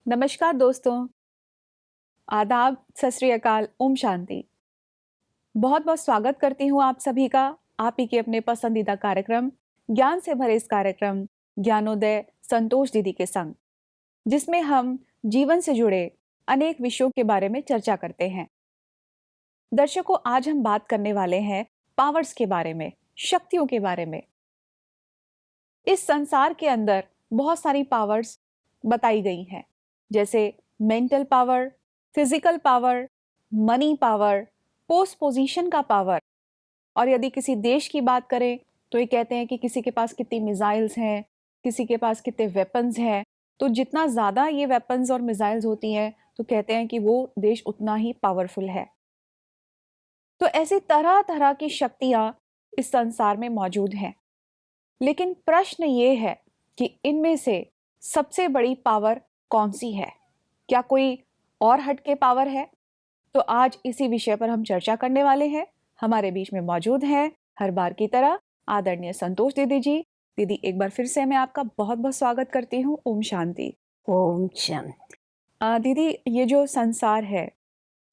नमस्कार दोस्तों, आदाब, सत श्री अकाल, ओम शांति। बहुत बहुत स्वागत करती हूँ आप सभी का आप ही के अपने पसंदीदा कार्यक्रम ज्ञान से भरे इस कार्यक्रम ज्ञानोदय संतोष दीदी के संग, जिसमें हम जीवन से जुड़े अनेक विषयों के बारे में चर्चा करते हैं। दर्शकों, आज हम बात करने वाले हैं पावर्स के बारे में, शक्तियों के बारे में। इस संसार के अंदर बहुत सारी पावर्स बताई गई हैं, जैसे mental power, physical power, money power, post position का पावर। और यदि किसी देश की बात करें तो ये कहते हैं कि किसी के पास कितनी मिसाइल्स हैं, किसी के पास कितने वेपन्स हैं। तो जितना ज़्यादा ये वेपन्स और मिसाइल्स होती हैं तो कहते हैं कि वो देश उतना ही पावरफुल है। तो ऐसी तरह तरह की शक्तियाँ इस संसार में मौजूद हैं। लेकिन प्रश्न ये है कि इनमें से सबसे बड़ी पावर कौन सी है? क्या कोई और हटके पावर है? तो आज इसी विषय पर हम चर्चा करने वाले हैं। हमारे बीच में मौजूद हैं हर बार की तरह आदरणीय संतोष दीदी जी। दीदी, एक बार फिर से मैं आपका बहुत बहुत स्वागत करती हूँ। ओम शांति। ओम शांति। दीदी, ये जो संसार है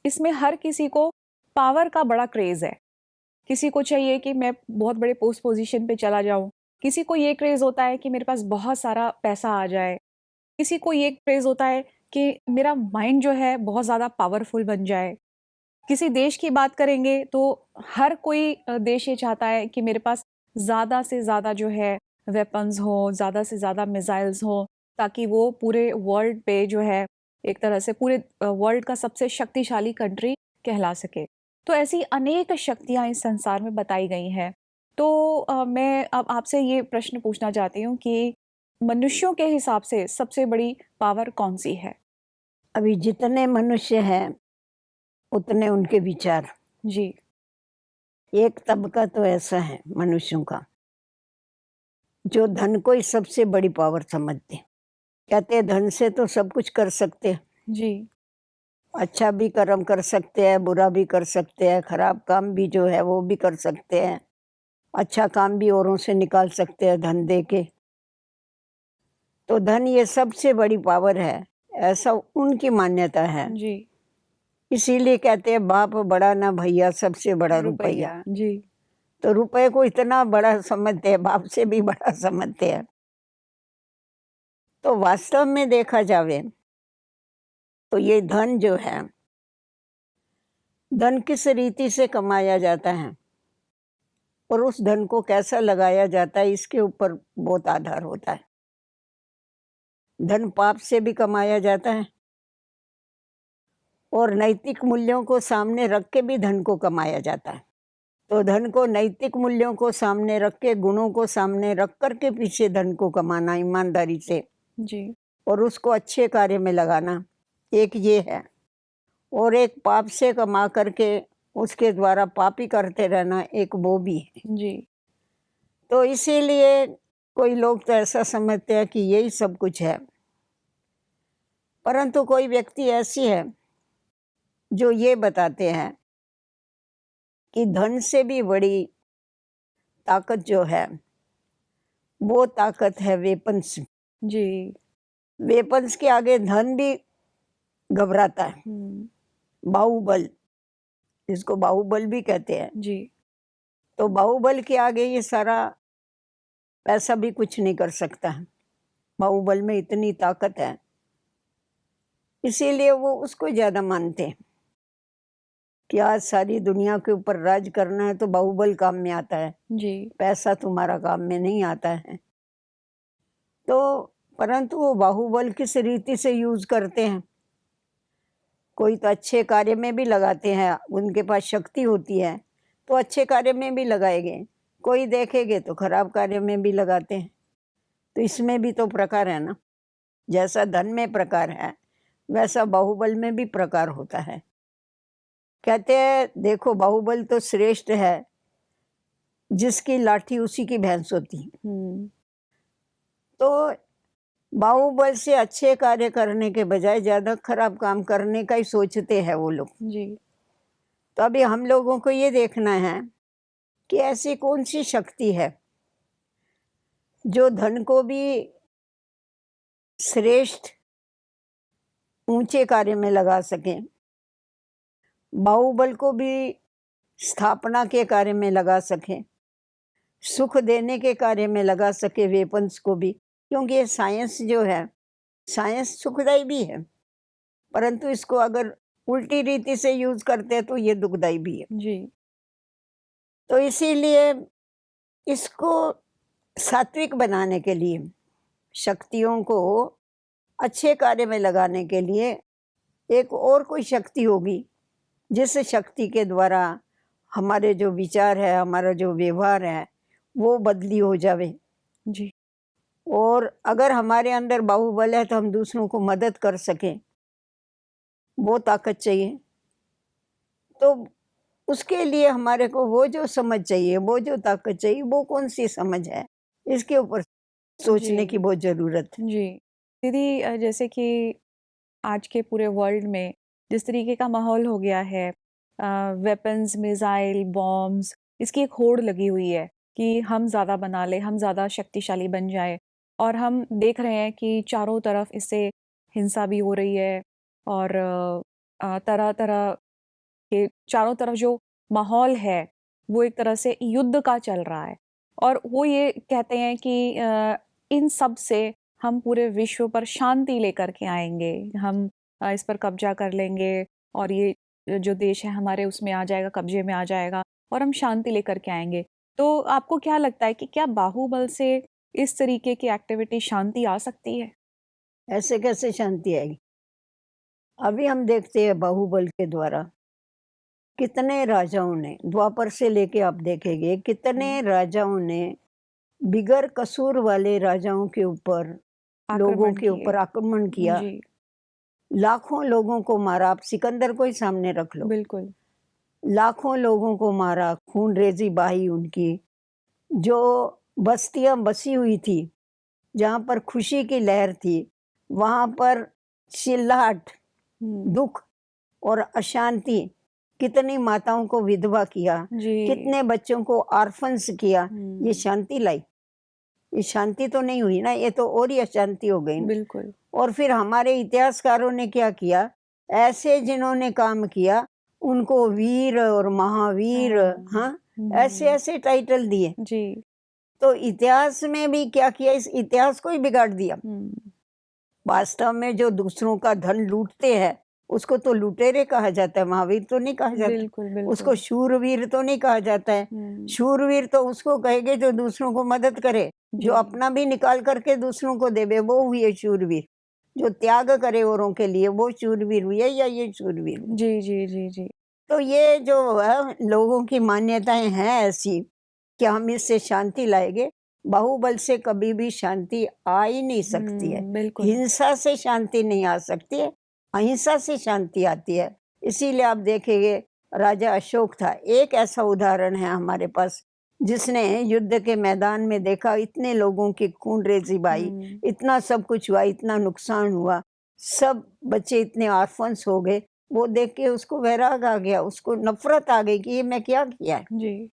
इसमें हर किसी को पावर का बड़ा क्रेज है। किसी को चाहिए कि मैं बहुत बड़े पोस्ट पोजीशन पे चला जाऊं, किसी को ये क्रेज होता है कि मेरे पास बहुत सारा पैसा आ जाए, किसी को ये क्रेज होता है कि मेरा माइंड जो है बहुत ज़्यादा पावरफुल बन जाए। किसी देश की बात करेंगे तो हर कोई देश ये चाहता है कि मेरे पास ज़्यादा से ज़्यादा जो है वेपन्स हो, ज़्यादा से ज़्यादा मिसाइल्स हो, ताकि वो पूरे वर्ल्ड पे जो है एक तरह से पूरे वर्ल्ड का सबसे शक्तिशाली कंट्री कहला सके। तो ऐसी अनेक शक्तियाँ इस संसार में बताई गई हैं। तो मैं अब आपसे ये प्रश्न पूछना चाहती हूँ कि मनुष्यों के हिसाब से सबसे बड़ी पावर कौन सी है? अभी जितने मनुष्य हैं उतने उनके विचार। जी। एक तबका तो ऐसा है मनुष्यों का जो धन को ही सबसे बड़ी पावर समझते हैं। कहते हैं धन से तो सब कुछ कर सकते हैं, जी। अच्छा भी कर्म कर सकते हैं, बुरा भी कर सकते हैं, खराब काम भी जो है वो भी कर सकते हैं, अच्छा काम भी औरों से निकाल सकते हैं धन दे के। तो धन ये सबसे बड़ी पावर है, ऐसा उनकी मान्यता है। जी। इसीलिए कहते हैं बाप बड़ा ना भैया, सबसे बड़ा रुपया। रुपया। जी। तो रुपए को इतना बड़ा समझते हैं, बाप से भी बड़ा समझते हैं। तो वास्तव में देखा जावे तो ये धन जो है, धन किस रीति से कमाया जाता है और उस धन को कैसा लगाया जाता है, इसके ऊपर बहुत आधार होता है। धन पाप से भी कमाया जाता है और नैतिक मूल्यों को सामने रख के भी धन को कमाया जाता है। तो धन को नैतिक मूल्यों को सामने रख के, गुणों को सामने रख कर के पीछे धन को कमाना ईमानदारी से जी। और उसको अच्छे कार्य में लगाना, एक ये है। और एक पाप से कमा करके उसके द्वारा पाप ही करते रहना, एक वो भी है। जी। तो इसीलिए कोई लोग तो ऐसा समझते हैं कि यही सब कुछ है, परंतु कोई व्यक्ति ऐसी है जो ये बताते हैं कि धन से भी बड़ी ताकत जो है वो ताकत है वेपन्स। जी। वेपन्स के आगे धन भी घबराता है। बाहुबल, जिसको बाहुबल भी कहते हैं, जी। तो बाहुबल के आगे ये सारा पैसा भी कुछ नहीं कर सकता है। बाहुबल में इतनी ताकत है, इसीलिए वो उसको ज्यादा मानते हैं कि आज सारी दुनिया के ऊपर राज करना है तो बाहुबल काम में आता है, जी। पैसा तुम्हारा काम में नहीं आता है। तो परंतु वो बाहुबल किस रीति से यूज करते हैं, कोई तो अच्छे कार्य में भी लगाते हैं, उनके पास शक्ति होती है तो अच्छे कार्य में भी लगाएंगे, कोई देखेंगे तो खराब कार्य में भी लगाते हैं। तो इसमें भी तो प्रकार है ना, जैसा धन में प्रकार है वैसा बाहुबल में भी प्रकार होता है। कहते हैं देखो बाहुबल तो श्रेष्ठ है, जिसकी लाठी उसी की भैंस होती है। तो बाहुबल से अच्छे कार्य करने के बजाय ज्यादा खराब काम करने का ही सोचते हैं वो लोग। जी। तो अभी हम लोगों को ये देखना है कि ऐसी कौन सी शक्ति है जो धन को भी श्रेष्ठ ऊंचे कार्य में लगा सकें, बाहुबल को भी स्थापना के कार्य में लगा सकें, सुख देने के कार्य में लगा सके वेपन्स को भी, क्योंकि ये साइंस जो है, साइंस सुखदाई भी है, परंतु इसको अगर उल्टी रीति से यूज करते हैं तो ये दुखदाई भी है। जी। तो इसीलिए इसको सात्विक बनाने के लिए, शक्तियों को अच्छे कार्य में लगाने के लिए एक और कोई शक्ति होगी, जिस शक्ति के द्वारा हमारे जो विचार है, हमारा जो व्यवहार है, वो बदली हो जावे। जी। और अगर हमारे अंदर बाहुबल है तो हम दूसरों को मदद कर सकें, वो ताकत चाहिए। तो उसके लिए हमारे को वो जो समझ चाहिए, वो जो ताकत चाहिए, वो कौन सी समझ है, इसके ऊपर सोचने जी। की बहुत जरूरत है। जी। दीदी, जैसे कि आज के पूरे वर्ल्ड में जिस तरीके का माहौल हो गया है, वेपन्स, मिसाइल, बॉम्ब्स, इसकी एक होड़ लगी हुई है कि हम ज़्यादा बना लें, हम ज़्यादा शक्तिशाली बन जाए। और हम देख रहे हैं कि चारों तरफ इससे हिंसा भी हो रही है और तरह तरह के चारों तरफ जो माहौल है वो एक तरह से युद्ध का चल रहा है। और वो ये कहते हैं कि इन सब से हम पूरे विश्व पर शांति लेकर के आएंगे, हम इस पर कब्जा कर लेंगे और ये जो देश है हमारे उसमें आ जाएगा, कब्जे में आ जाएगा और हम शांति लेकर के आएंगे। तो आपको क्या लगता है कि क्या बाहुबल से इस तरीके की एक्टिविटी शांति आ सकती है? ऐसे कैसे शांति आएगी? अभी हम देखते हैं बाहुबल के द्वारा कितने राजाओं ने, द्वापर से लेके आप देखेंगे, कितने राजाओं ने बिगर कसूर वाले राजाओं के ऊपर, लोगों आक्रमण के किए। ऊपर आक्रमण किया, जी, लाखों लोगों को मारा। आप सिकंदर को ही सामने रख लो, बिल्कुल। लाखों लोगों को मारा, खूनरेजी बही उनकी। जो बस्तियां बसी हुई थी, जहाँ पर खुशी की लहर थी, वहाँ पर चिल्लाहट, हम्म, दुख और अशांति, कितनी माताओं को विधवा किया, जी। कितने बच्चों को ऑर्फन्स किया। ये शांति लाई? ये शांति तो नहीं हुई ना, ये तो और ही अशांति हो गई ना। बिल्कुल। और फिर हमारे इतिहासकारों ने क्या किया, ऐसे जिन्होंने काम किया उनको वीर और महावीर, हाँ, ऐसे ऐसे टाइटल दिए। जी। तो इतिहास में भी क्या किया, इस इतिहास को ही बिगाड़ दिया। हम्म, वास्तव में जो दूसरों का धन लूटते हैं उसको तो लुटेरे कहा जाता है, महावीर तो नहीं कहा जाता। बिल्कुल उसको बिल्कुल। शूरवीर तो नहीं कहा जाता है। शूरवीर तो उसको कहेंगे जो दूसरों को मदद करे, जी। जो अपना भी निकाल करके दूसरों को देवे, वो हुए शूरवीर। जो त्याग करे औरों के लिए, वो शूरवीर हुए, या ये शूरवीर हुए। जी जी जी जी। तो ये जो है लोगों की मान्यताएं हैं ऐसी कि हम इससे शांति लाएंगे। बाहुबल से कभी भी शांति आ ही नहीं सकती है। बिल्कुल। हिंसा से शांति नहीं आ सकती है, अहिंसा से शांति आती है। इसीलिए आप देखेंगे राजा अशोक था, एक ऐसा उदाहरण है हमारे पास, जिसने युद्ध के मैदान में देखा इतने लोगों की खूनरेजी बही, इतना सब कुछ हुआ, इतना नुकसान हुआ, सब बच्चे इतने ऑर्फन्स हो गए। वो देख के उसको वैराग आ गया, उसको नफरत आ गई कि ये मैं क्या किया है। जी।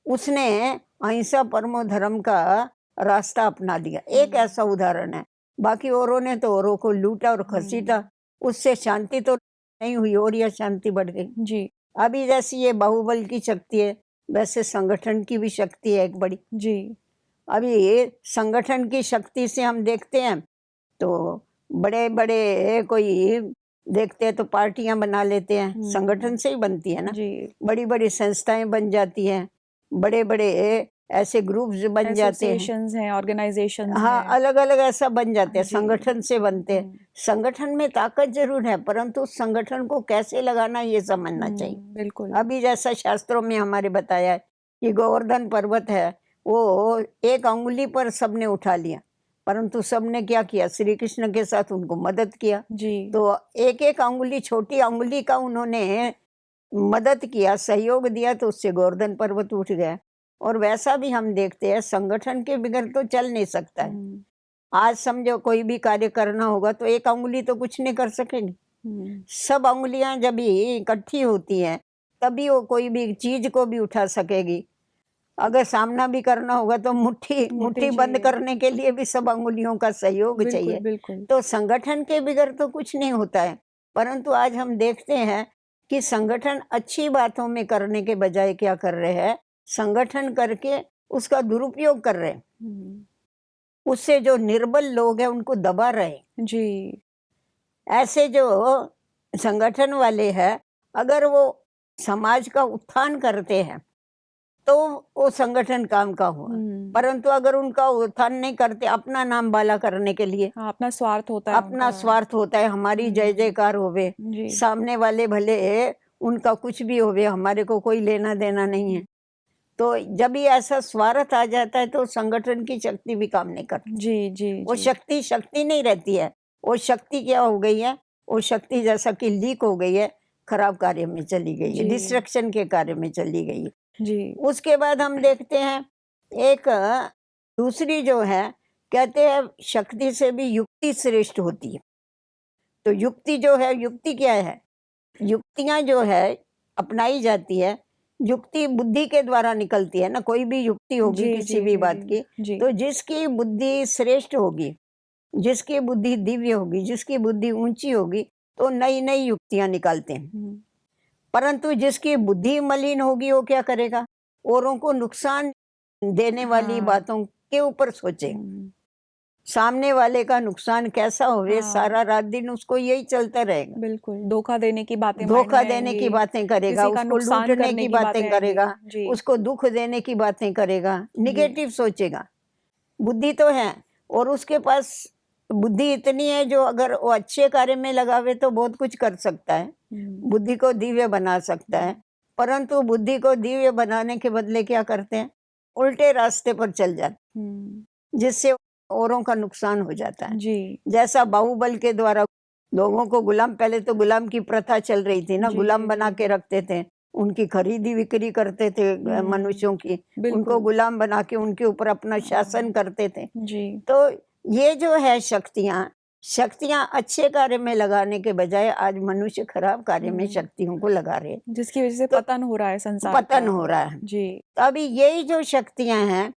उसने अहिंसा परमो धर्म का रास्ता अपना लिया। एक ऐसा उदाहरण है। बाकी औरों ने तो औरों को लूटा और खसीटा, उससे शांति तो नहीं हुई और यह शांति बढ़ गई। जी। अभी जैसी ये बाहुबल की शक्ति है, वैसे संगठन की भी शक्ति है एक बड़ी। जी। अभी ये संगठन की शक्ति से हम देखते हैं तो बड़े बड़े कोई देखते हैं तो पार्टियां बना लेते हैं, संगठन से ही बनती है ना। जी। बड़ी बड़ी संस्थाएं बन जाती हैं, बड़े बड़े ऐसे ग्रुप्स बन जाते हैं, एसोसिएशंस हैं, ऑर्गेनाइजेशंस हाँ, हैं। अलग अलग ऐसा बन जाते हैं, जी। संगठन से बनते हैं। संगठन में ताकत जरूर है, परंतु उस संगठन को कैसे लगाना ये समझना चाहिए। बिल्कुल। अभी जैसा शास्त्रों में हमारे बताया है कि गोवर्धन पर्वत है, वो एक अंगुली पर सबने उठा लिया, परंतु सबने क्या किया, श्री कृष्ण के साथ उनको मदद किया। जी। तो एक एक अंगुली, छोटी अंगुली का उन्होंने मदद किया, सहयोग दिया, तो उससे गोवर्धन पर्वत उठ गया। और वैसा भी हम देखते हैं, संगठन के बगैर तो चल नहीं सकता है। आज समझो कोई भी कार्य करना होगा तो एक अंगुली तो कुछ नहीं कर सकेगी। सब अंगुलियां जब भी इकट्ठी होती हैं तभी वो कोई भी चीज को भी उठा सकेगी। अगर सामना भी करना होगा तो मुट्ठी मुट्ठी बंद चाहिए। करने के लिए भी सब अंगुलियों का सहयोग बिल्कुल, चाहिए। बिल्कुल। तो संगठन के बगैर तो कुछ नहीं होता है। परंतु आज हम देखते हैं कि संगठन अच्छी बातों में करने के बजाय क्या कर रहे हैं, संगठन करके उसका दुरुपयोग कर रहे हैं। हुँ। उससे जो निर्बल लोग हैं उनको दबा रहे हैं। जी। ऐसे जो संगठन वाले हैं, अगर वो समाज का उत्थान करते हैं, तो वो संगठन काम का हुआ। हुँ। परंतु अगर उनका उत्थान नहीं करते अपना नाम बाला करने के लिए, हाँ, अपना स्वार्थ होता है अपना उनका। स्वार्थ होता है, हमारी जय हुँ। जयकार होवे, जी। सामने वाले भले उनका कुछ भी होवे, हमारे को कोई लेना देना नहीं है। तो जब भी ऐसा स्वार्थ आ जाता है तो संगठन की शक्ति भी काम नहीं करती। जी, जी, वो जी। शक्ति नहीं रहती है। वो शक्ति क्या हो गई है, वो शक्ति जैसा कि लीक हो गई है, खराब कार्य में चली गई है, जी। डिस्ट्रक्शन के कार्य में चली गई है। जी। उसके बाद हम देखते हैं एक दूसरी जो है, कहते हैं शक्ति से भी युक्ति श्रेष्ठ होती है। तो युक्ति जो है, युक्ति क्या है? युक्तियां जो है अपनाई जाती है, युक्ति बुद्धि के द्वारा निकलती है ना, कोई भी युक्ति होगी जी, किसी जी, भी जी, बात जी। की, जी। तो जिसकी बुद्धि श्रेष्ठ होगी, जिसकी बुद्धि दिव्य होगी, जिसकी बुद्धि ऊंची होगी, तो नई नई युक्तियां निकालते हैं। हुँ। परंतु जिसकी बुद्धि मलिन होगी वो क्या करेगा? औरों को नुकसान देने वाली हाँ। बातों के ऊपर सोचे। हुँ। सामने वाले का नुकसान कैसा होवे, हाँ, सारा रात दिन उसको यही चलता रहेगा। बिल्कुल। धोखा देने की बातें माइंड धोखा में देने की आएँगी, बातें करेगा, किसी का उसको नुकसान लूटने करने की की बातें बातें आएँगी। करेगा, जी, उसको दुख देने की बातें करेगा, जी। नेगेटिव सोचेगा। बुद्धि तो है और उसके पास बुद्धि इतनी है जो अगर वो अच्छे कार्य में लगावे तो बहुत कुछ कर सकता है, हुँ। बुद्धि को दिव्य बना सकता है। परंतु बुद्धि को दिव्य बनाने के बदले क्या करते हैं? उल्टे रास्ते पर चल जाते, हुँ। जिससे औरों का नुकसान हो जाता है। जी। जैसा बाहुबल के द्वारा लोगों को गुलाम, पहले तो गुलाम की प्रथा चल रही थी ना, जी, गुलाम जी, बना जी। के रखते थे, उनकी खरीदी बिक्री करते थे हुँ। मनुष्यों की, उनको बिल्कुल। गुलाम बना के उनके ऊपर अपना शासन करते थे। जी। तो ये जो है शक्तियां अच्छे कार्य में लगाने के बजाय आज मनुष्य खराब कार्य में हुँ। शक्तियों को लगा रहे हैं। जिसकी वज़ह से तो पतन हो रहा है संसार पतन का। हो रहा है। जी। तो अभी यही जो शक्तियां हैं,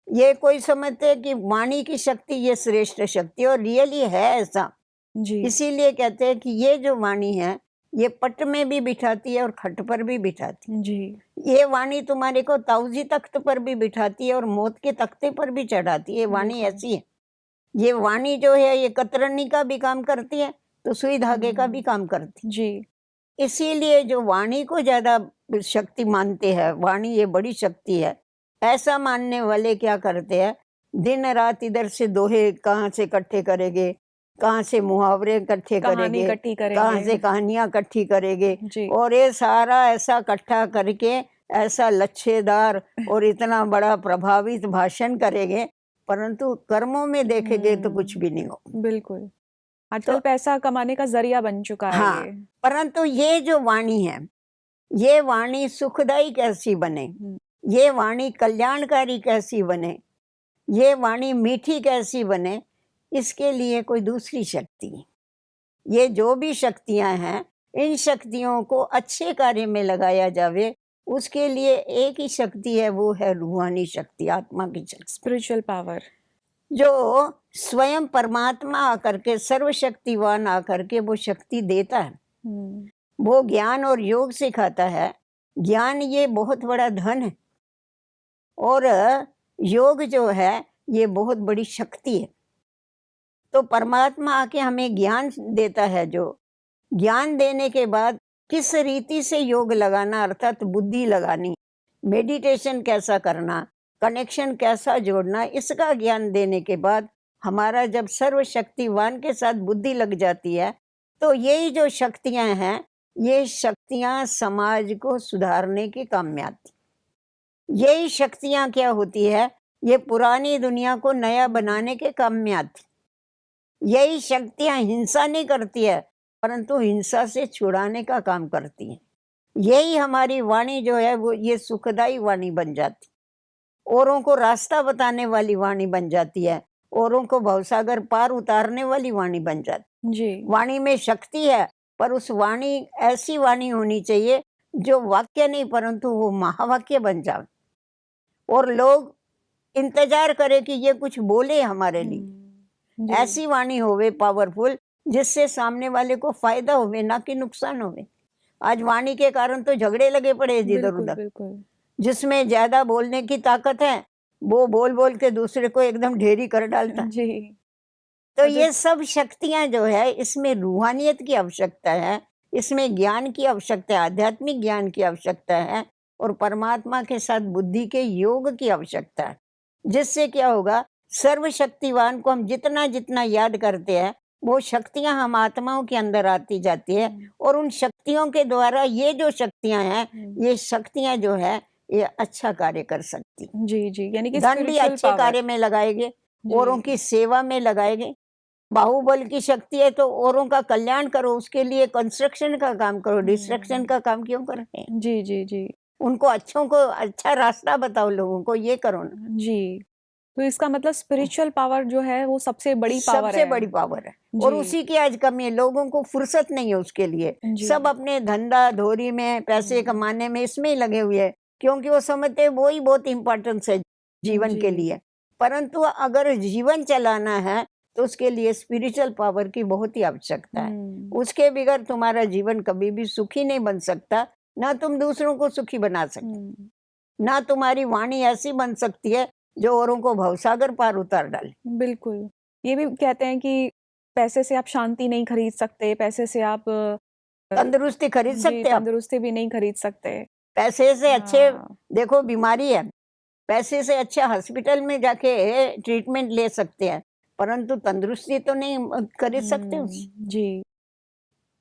ये कोई समझते हैं कि वाणी की शक्ति ये श्रेष्ठ शक्ति, और रियली है ऐसा। जी। इसीलिए कहते हैं कि ये जो वाणी है, ये पट में भी बिठाती है और खट पर भी बिठाती जी। है। ये वाणी तुम्हारे को ताऊजी तख्त पर भी बिठाती है और मौत के तख्ते पर भी चढ़ाती है। ये वाणी बिल्कुल। ऐसी है। ये वाणी जो है ये कतरनी का भी काम करती है, तो सुई धागे का भी हुँ। काम करती जी। है। इसीलिए जो वाणी को ज्यादा शक्ति मानते हैं, वाणी ये बड़ी शक्ति है, ऐसा मानने वाले क्या करते हैं? दिन रात इधर से दोहे कहाँ से इकट्ठे करेंगे, कहाँ से मुहावरे इकट्ठे कहानी करेंगे, इकट्ठी कहाँ करेंगे। से कहानियां इकट्ठी करेंगे, जी। और ये सारा ऐसा इकट्ठा करके ऐसा लच्छेदार और इतना बड़ा प्रभावित भाषण करेंगे, परंतु कर्मों में देखेंगे तो कुछ भी नहीं हो। बिल्कुल। तो आजकल पैसा कमाने का ज़रिया बन चुका है हाँ, ये। परंतु ये जो वाणी है, ये वाणी सुखदाई कैसी बने, हुँ। ये वाणी कल्याणकारी कैसी बने, ये वाणी मीठी कैसी बने, इसके लिए कोई दूसरी शक्ति। ये जो भी शक्तियां हैं, इन शक्तियों को अच्छे कार्य में लगाया जावे, उसके लिए एक ही शक्ति है, वो है रूहानी शक्ति, आत्मा की शक्ति, स्पिरिचुअल पावर। जो स्वयं परमात्मा आकर के, सर्वशक्तिवान आकर के वो शक्ति देता है। हुँ। वो ज्ञान और योग सिखाता है। ज्ञान ये बहुत बड़ा धन है, और योग जो है ये बहुत बड़ी शक्ति है। तो परमात्मा आके हमें ज्ञान देता है, जो ज्ञान देने के बाद किस रीति से योग लगाना, अर्थात बुद्धि लगानी, मेडिटेशन कैसा करना, कनेक्शन कैसा जोड़ना, इसका ज्ञान देने के बाद हमारा जब सर्वशक्तिवान के साथ बुद्धि लग जाती है, तो यही जो शक्तियां हैं, ये शक्तियां समाज को सुधारने के काम में आती। यही शक्तियां क्या होती है, ये पुरानी दुनिया को नया बनाने के काम में आती। यही शक्तियां हिंसा नहीं करती है, परंतु हिंसा से छुड़ाने का काम करती हैं। यही हमारी वाणी जो है वो ये सुखदाई वाणी बन जाती, औरों को रास्ता बताने वाली वाणी बन जाती है, औरों को भवसागर पार उतारने वाली वाणी बन जाती। जी। वाणी में शक्ति है, पर उस वाणी ऐसी वाणी होनी चाहिए जो वाक्य नहीं परंतु वो महावाक्य बन जाए। और लोग इंतजार करे कि ये कुछ बोले हमारे लिए। जी ऐसी वाणी होवे पावरफुल जिससे सामने वाले को फायदा होवे, ना कि नुकसान होवे। आज वाणी के कारण तो झगड़े लगे पड़े हैं जिधर बिल्कुल उधर। बिल्कुल जिसमें ज्यादा बोलने की ताकत है वो बोल बोल के दूसरे को एकदम ढेरी कर डालता है। जी तो और ये सब शक्तियां जो है, इसमें रूहानियत की आवश्यकता है, इसमें ज्ञान की आवश्यकता है, आध्यात्मिक ज्ञान की आवश्यकता है, और परमात्मा के साथ बुद्धि के योग की आवश्यकता है। जिससे क्या होगा, सर्वशक्तिवान को हम जितना जितना याद करते हैं वो शक्तियां हम आत्माओं के अंदर आती जाती है, और उन शक्तियों के द्वारा ये जो शक्तियां हैं, ये शक्तियां जो है ये अच्छा कार्य कर सकती। जी जी यानी कि धन भी स्पिरिचुअल अच्छे पावर। कार्य में लगाएंगे, औरों जी की सेवा में लगाएंगे। बाहुबल की शक्ति है तो औरों का कल्याण करो, उसके लिए कंस्ट्रक्शन का काम करो, डिस्ट्रक्शन का काम क्यों कर रहे हैं? जी जी जी उनको अच्छों को अच्छा रास्ता बताओ, लोगों को ये करो ना। जी तो इसका मतलब स्पिरिचुअल पावर जो है वो सबसे बड़ी पावर सबसे है। बड़ी पावर है, और जी उसी की आज कमी है, लोगों को फुर्सत नहीं है उसके लिए। जी सब अपने धंधा धोरी में, पैसे कमाने में, इसमें ही लगे हुए हैं, क्योंकि वो समझते हैं वो ही बहुत इंपॉर्टेंस है जीवन के जी लिए। परंतु अगर जीवन चलाना है तो उसके लिए स्पिरिचुअल पावर की बहुत ही आवश्यकता है। उसके बगैर तुम्हारा जीवन कभी भी सुखी नहीं बन सकता, ना तुम दूसरों को सुखी बना सकते, ना तुम्हारी वाणी ऐसी बन सकती है जो औरों को भवसागर पार उतार डाले। बिल्कुल ये भी कहते हैं कि पैसे से आप शांति नहीं खरीद सकते, पैसे से आप तंदुरुस्ती खरीद जी सकते आप। तंदुरुस्ती भी नहीं खरीद सकते। पैसे से अच्छे, हाँ देखो बीमारी है, पैसे से अच्छा हॉस्पिटल में जाके ट्रीटमेंट ले सकते हैं, परंतु तंदुरुस्ती तो नहीं खरीद सकते उससे। जी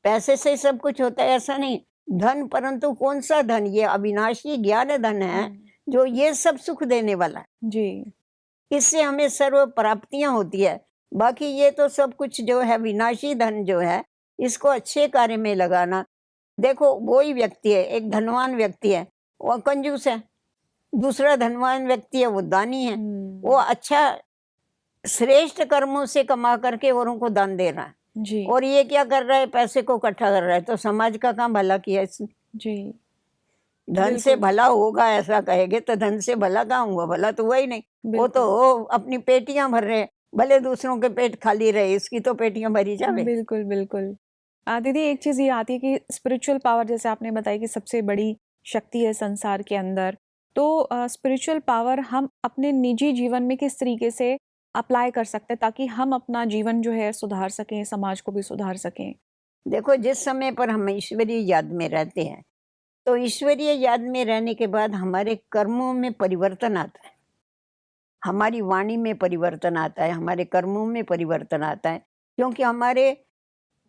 पैसे से ही सब कुछ होता है ऐसा नहीं। धन, परंतु कौन सा धन? ये अविनाशी ज्ञान धन है जो ये सब सुख देने वाला है। जी इससे हमें सर्व प्राप्तियां होती है। बाकी ये तो सब कुछ जो है विनाशी धन जो है, इसको अच्छे कार्य में लगाना। देखो वही व्यक्ति है, एक धनवान व्यक्ति है, वो कंजूस है। दूसरा धनवान व्यक्ति है, वो दानी है। वो अच्छा श्रेष्ठ कर्मों से कमा करके औरों को दान दे रहा है, जी और ये क्या कर रहा है? पैसे को इकट्ठा कर रहा है। तो समाज का काम भला किया इसने। जी धन से बिल्कुल भला होगा ऐसा कहेंगे तो धन से भला कहाँ हुआ? भला तो हुआ ही नहीं। वो तो अपनी पेटियां भर रहे हैं, भले दूसरों के पेट खाली रहे, इसकी तो पेटियां भरी जावे। बिल्कुल बिल्कुल दीदी एक चीज ये आती है कि स्पिरिचुअल पावर जैसे आपने बताई कि सबसे बड़ी शक्ति है संसार के अंदर, तो स्पिरिचुअल पावर हम अपने निजी जीवन में किस तरीके से अप्लाई कर सकते हैं ताकि हम अपना जीवन जो है सुधार सकें, समाज को भी सुधार सकें? देखो, जिस समय पर हम ईश्वरीय याद में रहते हैं, तो ईश्वरीय याद में रहने के बाद हमारे कर्मों में परिवर्तन आता है, हमारी वाणी में परिवर्तन आता है, हमारे कर्मों में परिवर्तन आता है, क्योंकि हमारे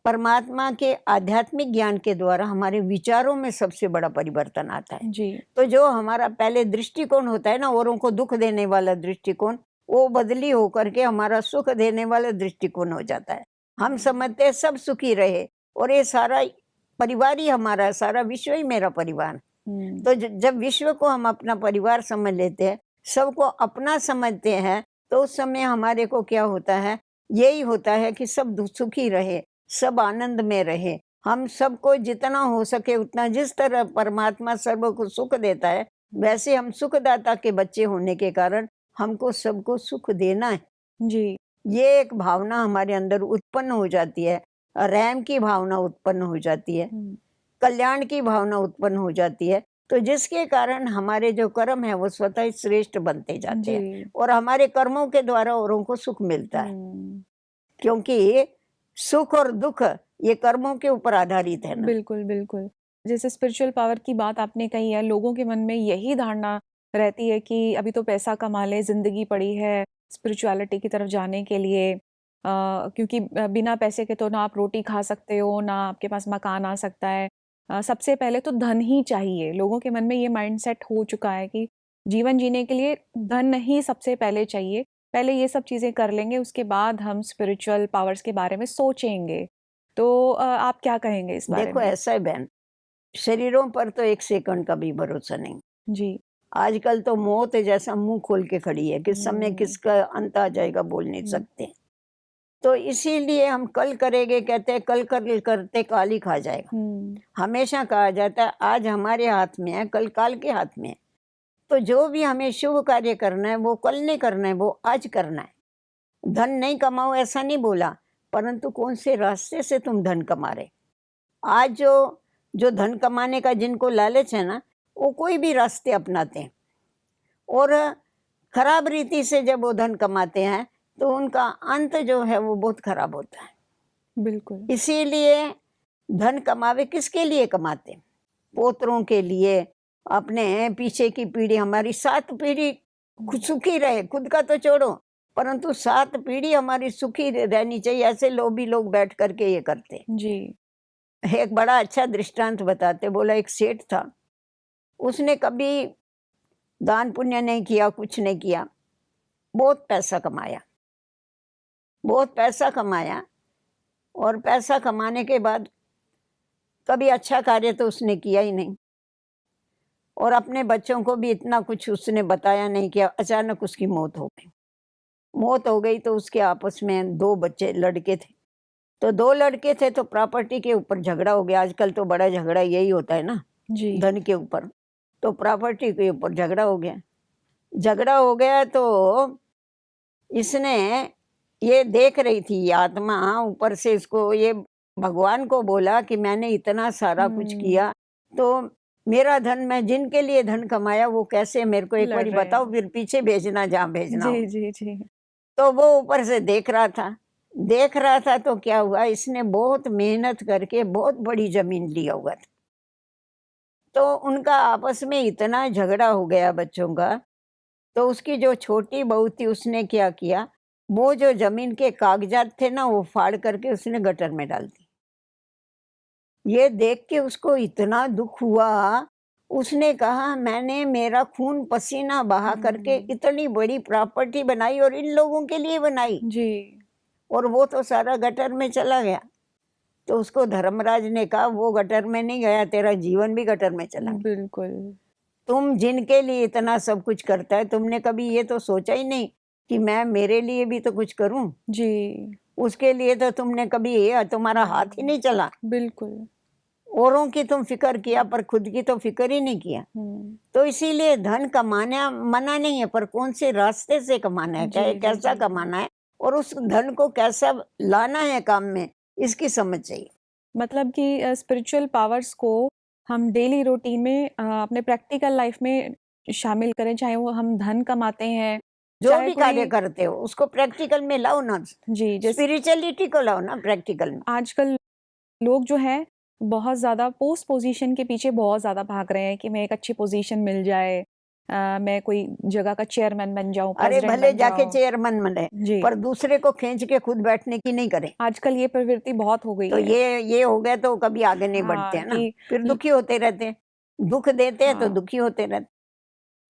परमात्मा के आध्यात्मिक ज्ञान के द्वारा हमारे विचारों में सबसे बड़ा परिवर्तन आता है। जी तो जो हमारा पहले दृष्टिकोण होता है ना, औरों को दुख देने वाला दृष्टिकोण, वो बदली होकर के हमारा सुख देने वाला दृष्टिकोण हो जाता है। हम समझते हैं सब सुखी रहे, और ये सारा परिवार ही हमारा है, सारा विश्व ही मेरा परिवार है। तो जब विश्व को हम अपना परिवार समझ लेते हैं, सबको अपना समझते हैं, तो उस समय हमारे को क्या होता है? यही होता है कि सब सुखी रहे, सब आनंद में रहे। हम सबको जितना हो सके उतना, जिस तरह परमात्मा सर्व को सुख देता है, वैसे हम सुखदाता के बच्चे होने के कारण हमको सबको सुख देना है। जी ये एक भावना हमारे अंदर उत्पन्न हो जाती है, रहम की भावना उत्पन्न हो जाती है, कल्याण की भावना उत्पन्न हो जाती है। तो जिसके कारण हमारे जो कर्म है वो स्वतः ही श्रेष्ठ बनते जाते हैं, जी और हमारे कर्मों के द्वारा औरों को सुख मिलता है, क्योंकि सुख और दुख ये कर्मों के ऊपर आधारित है ना। बिल्कुल बिल्कुल जैसे स्पिरिचुअल पावर की बात आपने कही है, लोगों के मन में यही धारणा रहती है कि अभी तो पैसा कमा ले, जिंदगी पड़ी है स्पिरिचुअलिटी की तरफ जाने के लिए, क्योंकि बिना पैसे के तो ना आप रोटी खा सकते हो, ना आपके पास मकान आ सकता है। सबसे पहले तो धन ही चाहिए, लोगों के मन में ये माइंडसेट हो चुका है कि जीवन जीने के लिए धन ही सबसे पहले चाहिए, पहले ये सब चीज़ें कर लेंगे उसके बाद हम स्पिरिचुअल पावर्स के बारे में सोचेंगे। तो आप क्या कहेंगे इस बारे देखो में? ऐसा है बहन, शरीरों पर तो एक सेकंड का भी भरोसा नहीं। जी आजकल तो मौत जैसा मुंह खोल के खड़ी है, किस समय किसका अंत आ जाएगा बोल नहीं सकते। तो इसीलिए हम कल करेंगे कहते हैं, कल कर करते काल ही खा जाएगा। हमेशा कहा जाता है आज हमारे हाथ में है, कल काल के हाथ में है। तो जो भी हमें शुभ कार्य करना है वो कल नहीं करना है, वो आज करना है। धन नहीं कमाओ ऐसा नहीं बोला, परंतु कौन से रास्ते से तुम धन कमा रहे। आज जो जो धन कमाने का जिनको लालच है ना, वो कोई भी रास्ते अपनाते हैं, और खराब रीति से जब वो धन कमाते हैं तो उनका अंत जो है वो बहुत खराब होता है। बिल्कुल। इसीलिए धन कमावे किसके लिए कमाते? पोतरों के लिए, अपने पीछे की पीढ़ी, हमारी 7 पीढ़ी सुखी रहे, खुद का तो छोड़ो, परंतु 7 पीढ़ी हमारी सुखी रहनी चाहिए, ऐसे लोभी लोग बैठ करके ये करते। जी। एक बड़ा अच्छा दृष्टांत बताते, बोला एक सेठ था, उसने कभी दान पुण्य नहीं किया, कुछ नहीं किया, बहुत पैसा कमाया, बहुत पैसा कमाया, और पैसा कमाने के बाद कभी अच्छा कार्य तो उसने किया ही नहीं, और अपने बच्चों को भी इतना कुछ उसने बताया नहीं किया। अचानक उसकी मौत हो गई। मौत हो गई तो उसके आपस में 2 बच्चे लड़के थे, तो 2 लड़के थे, तो प्रॉपर्टी के ऊपर झगड़ा हो गया। आजकल तो बड़ा झगड़ा यही होता है ना, जी। धन के ऊपर, तो प्रॉपर्टी के ऊपर झगड़ा हो गया। झगड़ा हो गया तो इसने, ये देख रही थी ये आत्मा ऊपर से, इसको ये भगवान को बोला कि मैंने इतना सारा कुछ किया, तो मेरा धन, मैं जिनके लिए धन कमाया वो कैसे मेरे को एक लड़ बार रहे बताओ, हैं। फिर पीछे भेजना जहाँ भेजना हो। जी जी जी। तो वो ऊपर से देख रहा था, देख रहा था, तो क्या हुआ, इसने बहुत मेहनत करके बहुत बड़ी जमीन लिया हुआ था। तो उनका आपस में इतना झगड़ा हो गया बच्चों का, तो उसकी जो छोटी बहू थी उसने क्या किया, वो जो जमीन के कागजात थे ना वो फाड़ करके उसने गटर में डाल दी। ये देख के उसको इतना दुख हुआ, उसने कहा मैंने मेरा खून पसीना बहा करके इतनी बड़ी प्रॉपर्टी बनाई, और इन लोगों के लिए बनाई, जी। और वो तो सारा गटर में चला गया। तो उसको धर्मराज ने कहा वो गटर में नहीं गया, तेरा जीवन भी गटर में चला गया। बिल्कुल। तुम जिनके लिए इतना सब कुछ करता है, तुमने कभी ये तो सोचा ही नहीं कि मैं मेरे लिए भी तो कुछ करूं। जी। उसके लिए तो तुमने कभी, ये तुम्हारा हाथ ही नहीं चला। बिल्कुल। औरों की तुम फिक्र किया, पर खुद की तो फिक्र ही नहीं किया। तो इसीलिए धन कमाना मना नहीं है, पर कौन से रास्ते से कमाना है, जी, जी, कैसा जी, कमाना है, और उस धन को कैसा लाना है काम में, इसकी समझ चाहिए। मतलब कि स्पिरिचुअल पावर्स को हम डेली रूटीन में अपने प्रैक्टिकल लाइफ में शामिल करें, चाहे वो हम धन कमाते हैं, जो चाहे भी कार्य कोई, करते हो उसको प्रैक्टिकल में लाओ ना, जी, जैसे स्पिरिचुअलिटी को लाओ ना प्रैक्टिकल में। आजकल लोग जो हैं बहुत ज़्यादा पोस्ट पोजीशन के पीछे बहुत ज़्यादा भाग रहे हैं कि मैं एक अच्छी पोजीशन मिल जाए, मैं कोई जगह का चेयरमैन बन जाऊं, अरे प्रेसिडेंट भले बन जाके जाऊं। चेयरमैन बने, जी। पर दूसरे को खींच के खुद बैठने की नहीं करें। आजकल ये प्रवृत्ति बहुत हो गई तो है। ये हो गया तो कभी आगे नहीं बढ़ते हाँ हैं ना, कि फिर दुखी होते रहते हैं। दुख देते हैं तो हाँ दुखी होते रहते हैं।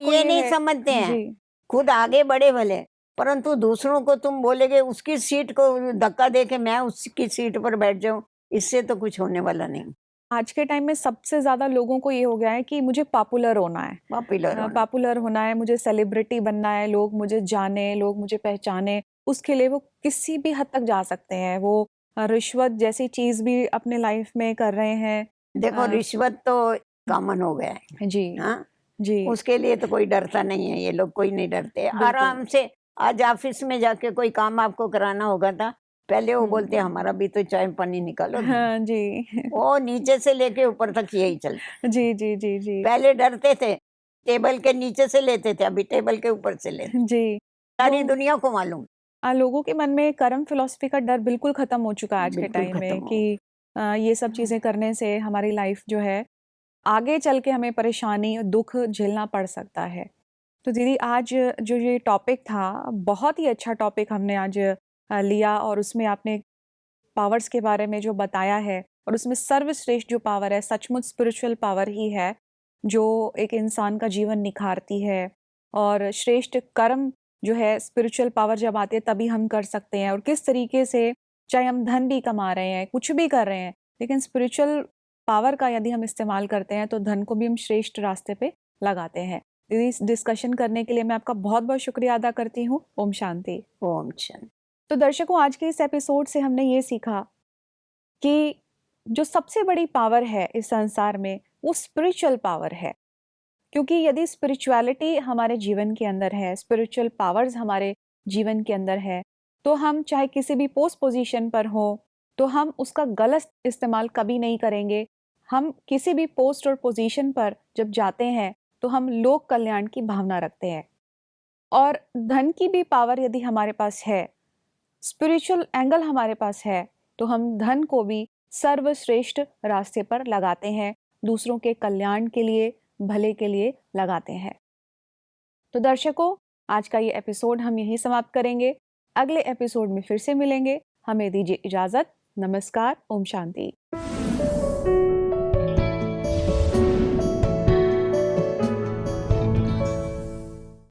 को ये ये नहीं है। समझते हैं, जी। खुद आगे बढ़े भले, परंतु दूसरों को तुम बोलेगे उसकी सीट को धक्का दे के मैं उसकी सीट पर बैठ जाऊं, इससे तो कुछ होने वाला नहीं। आज के टाइम में सबसे ज़्यादा लोगों को ये हो गया है कि मुझे पॉपुलर होना है, पॉपुलर होना। पॉपुलर होना है, मुझे सेलिब्रिटी बनना है, लोग मुझे जाने, लोग मुझे पहचाने। उसके लिए वो किसी भी हद तक जा सकते हैं। वो रिश्वत जैसी चीज़ भी अपने लाइफ में कर रहे हैं। देखो अ, रिश्वत तो कॉमन हो गया है। जी। हाँ, जी। उसके लिए तो कोई डरता नहीं है, ये लोग कोई नहीं डरते। बिल्कुल। आराम से आज ऑफिस में जाके कोई काम आपको कराना होगा था, पहले वो बोलते हमारा भी तो चाय पानी निकालो ना। हाँ जी। वो नीचे से लेके ऊपर तक यही चलता। जी जी जी जी। पहले डरते थे, टेबल के नीचे से लेते थे, अभी टेबल के ऊपर से लेते। जी। सारी वो दुनिया को मालूम। लोगों के मन में कर्म फिलॉसफी का डर बिल्कुल खत्म हो चुका है आज के बिल्कुल टाइम खत्म में हो। कि ये सब चीज़ें करने से हमारी लाइफ जो है आगे चल के हमें परेशानी और दुख झेलना पड़ सकता है। तो दीदी आज जो ये टॉपिक था, बहुत ही अच्छा टॉपिक हमने आज लिया, और उसमें आपने पावर्स के बारे में जो बताया है, और उसमें सर्वश्रेष्ठ जो पावर है सचमुच स्पिरिचुअल पावर ही है जो एक इंसान का जीवन निखारती है। और श्रेष्ठ कर्म जो है स्पिरिचुअल पावर जब आती है तभी हम कर सकते हैं, और किस तरीके से चाहे हम धन भी कमा रहे हैं, कुछ भी कर रहे हैं, लेकिन स्पिरिचुअल पावर का यदि हम इस्तेमाल करते हैं तो धन को भी हम श्रेष्ठ रास्ते पे लगाते हैं। दीदी इस डिस्कशन करने के लिए मैं आपका बहुत बहुत शुक्रिया अदा करती हूँ। ओम शांति। ओम शांति। तो दर्शकों, आज के इस एपिसोड से हमने ये सीखा कि जो सबसे बड़ी पावर है इस संसार में वो स्पिरिचुअल पावर है। क्योंकि यदि स्पिरिचुअलिटी हमारे जीवन के अंदर है, स्पिरिचुअल पावर्स हमारे जीवन के अंदर है, तो हम चाहे किसी भी पोस्ट पोजीशन पर हो तो हम उसका गलत इस्तेमाल कभी नहीं करेंगे। हम किसी भी पोस्ट और पोजीशन पर जब जाते हैं तो हम लोक कल्याण की भावना रखते हैं। और धन की भी पावर यदि हमारे पास है, स्पिरिचुअल एंगल हमारे पास है, तो हम धन को भी सर्वश्रेष्ठ रास्ते पर लगाते हैं, दूसरों के कल्याण के लिए, भले के लिए लगाते हैं। तो दर्शकों, आज का ये एपिसोड हम यहीं समाप्त करेंगे। अगले एपिसोड में फिर से मिलेंगे। हमें दीजिए इजाजत। नमस्कार। ओम शांति।